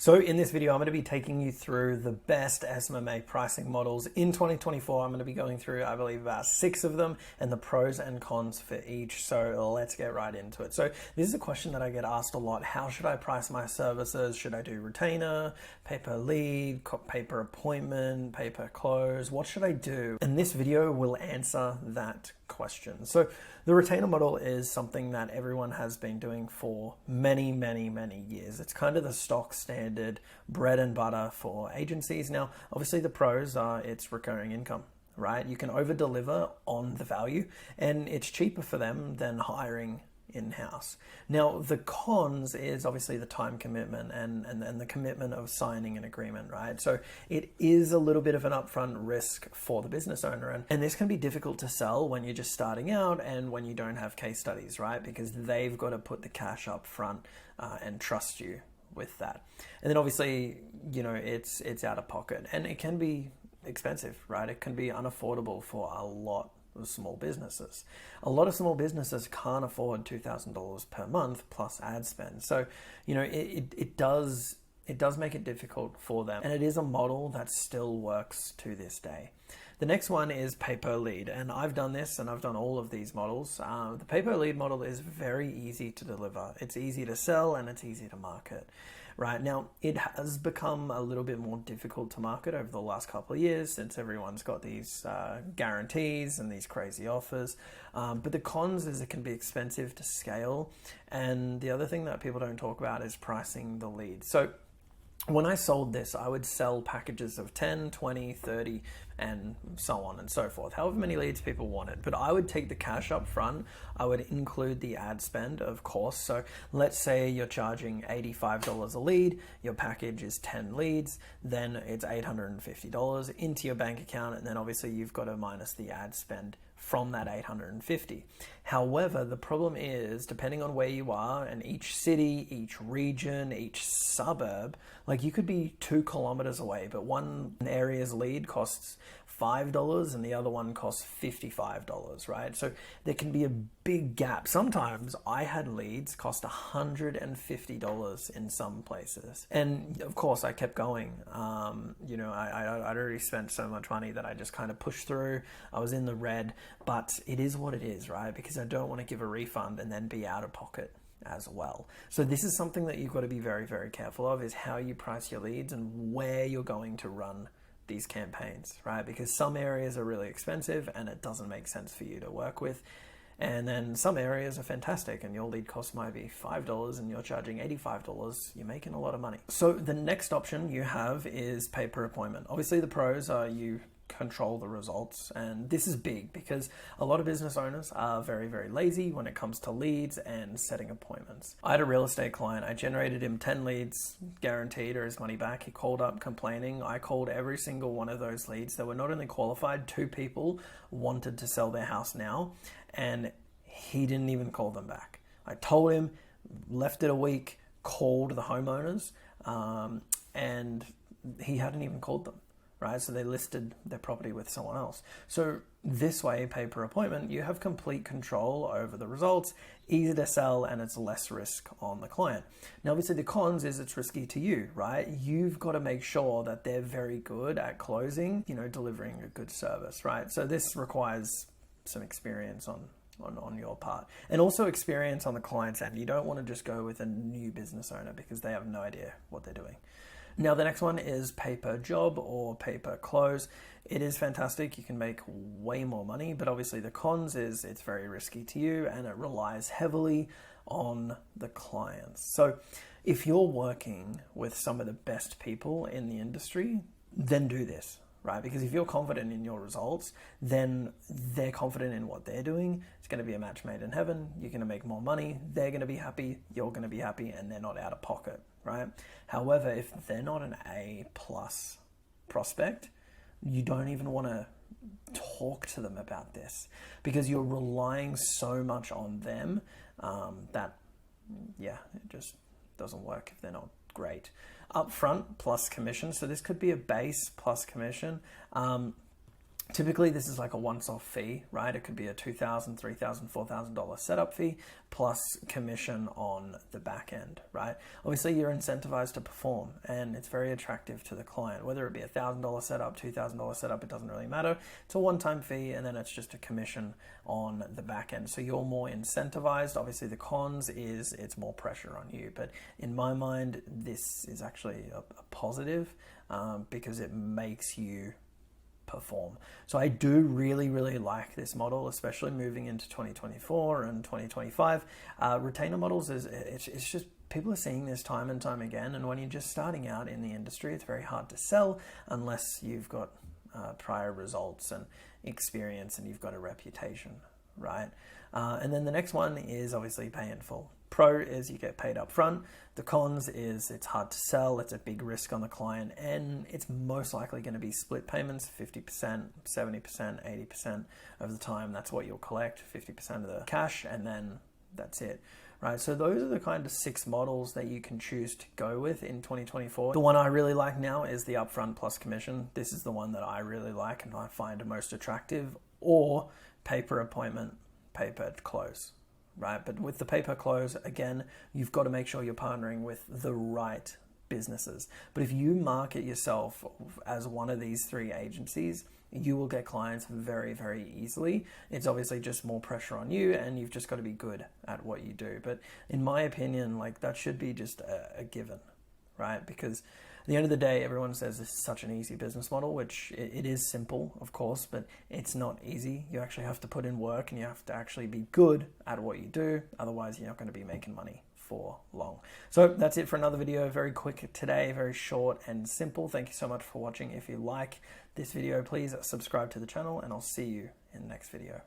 So in this video, I'm going to be taking you through the best SMMA pricing models in 2024. I'm going to be going through, I believe, about 6 of them and the pros and cons for each. So let's get right into it. So this is a question that I get asked a lot. How should I price my services? Should I do retainer, pay per lead, pay per appointment, pay per close? What should I do? And this video will answer that question. So the retainer model is something that everyone has been doing for many years. It's kind of the stock standard bread and butter for agencies. Now, obviously the pros are it's recurring income, right? You can over deliver on the value and it's cheaper for them than hiring in-house. Now, the cons is obviously the time commitment and the commitment of signing an agreement, right? So it is a little bit of an upfront risk for the business owner. And this can be difficult to sell when you're just starting out and when you don't have case studies, right? Because they've got to put the cash up front and trust you with that. And then obviously, you know, it's out of pocket and it can be expensive, right? It can be unaffordable for a lot of small businesses. A lot of small businesses can't afford $2,000 per month plus ad spend. So, you know, it does make it difficult for them. And it is a model that still works to this day. The next one is pay per lead. And I've done this and I've done all of these models. The pay per lead model is very easy to deliver. It's easy to sell and it's easy to market. Right now, it has become a little bit more difficult to market over the last couple of years since everyone's got these guarantees and these crazy offers. But the cons is it can be expensive to scale. And the other thing that people don't talk about is pricing the lead. So when I sold this, I would sell packages of 10, 20, 30, and so on and so forth, however many leads people wanted. But I would take the cash up front. I would include the ad spend, of course. So let's say you're charging $85 a lead, your package is 10 leads, then it's $850 into your bank account, and then obviously you've got to minus the ad spend from that $850. However, the problem is, depending on where you are, and each city, each region, each suburb, like you could be 2 kilometers away, but one area's lead costs $5 and the other one costs $55, right? So there can be a big gap. Sometimes I had leads cost $150 in some places. And of course I kept going. You know, I'd already spent so much money that I just kind of pushed through. I was in the red, but it is what it is, right? Because I don't want to give a refund and then be out of pocket as well. So this is something that you've got to be very careful of, is how you price your leads and where you're going to run these campaigns, right? Because some areas are really expensive and it doesn't make sense for you to work with. And then some areas are fantastic and your lead cost might be $5 and you're charging $85. You're making a lot of money. So the next option you have is pay per appointment. Obviously the pros are you control the results, and this is big because a lot of business owners are very lazy when it comes to leads and setting appointments. I had a real estate client. I generated him 10 leads, guaranteed or his money back. He called up complaining. I called every single one of those leads. They were not only qualified, 2 people wanted to sell their house now, and he didn't even call them back. I told him, left it a week, called the homeowners, and he hadn't even called them. Right? So they listed their property with someone else. So this way, pay per appointment, you have complete control over the results, easy to sell, and it's less risk on the client. Now, obviously the cons is it's risky to you, right? You've got to make sure that they're very good at closing, you know, delivering a good service, right? So this requires some experience on your part, and also experience on the client's end. You don't want to just go with a new business owner because they have no idea what they're doing. Now, the next one is pay per job or pay per close. It is fantastic. You can make way more money, but obviously the cons is it's very risky to you and it relies heavily on the clients. So if you're working with some of the best people in the industry, then do this, right? Because if you're confident in your results, then they're confident in what they're doing. It's going to be a match made in heaven. You're going to make more money. They're going to be happy. You're going to be happy, and they're not out of pocket, right? However, if they're not an A+ prospect, you don't even want to talk to them about this because you're relying so much on them that, yeah, it just doesn't work if they're not great. Upfront plus commission. So this could be a base plus commission. Typically, this is like a once-off fee, right? It could be a $2,000, $3,000, $4,000 setup fee plus commission on the back end, right? Obviously, you're incentivized to perform, and it's very attractive to the client. Whether it be a $1,000 setup, $2,000 setup, it doesn't really matter. It's a one-time fee, and then it's just a commission on the back end. So you're more incentivized. Obviously, the cons is it's more pressure on you, but in my mind, this is actually a positive because it makes you perform. So I do really like this model, especially moving into 2024 and 2025. Retainer models it's just, people are seeing this time and time again, and when you're just starting out in the industry, it's very hard to sell unless you've got prior results and experience and you've got a reputation, right? And then the next one is obviously pay in full. Pro is you get paid up front. The cons is it's hard to sell, it's a big risk on the client, and it's most likely going to be split payments, 50%, 70%, 80% of the time. That's what you'll collect, 50% of the cash, and then that's it. Right, so those are the kind of 6 models that you can choose to go with in 2024. The one I really like now is the upfront plus commission. This is the one that I really like and I find most attractive, or pay-per appointment, pay-per close. Right, but with the pay-per close, again, you've got to make sure you're partnering with the right businesses. But if you market yourself as one of these 3 agencies, you will get clients very easily. It's obviously just more pressure on you, and you've just got to be good at what you do. But in my opinion, like, that should be just a given, right? Because at the end of the day, everyone says this is such an easy business model, which it is simple, of course, but it's not easy. You actually have to put in work, and you have to actually be good at what you do. Otherwise, you're not going to be making money for long. So that's it for another video. Very quick today, very short and simple. Thank you so much for watching. If you like this video, please subscribe to the channel, and I'll see you in the next video.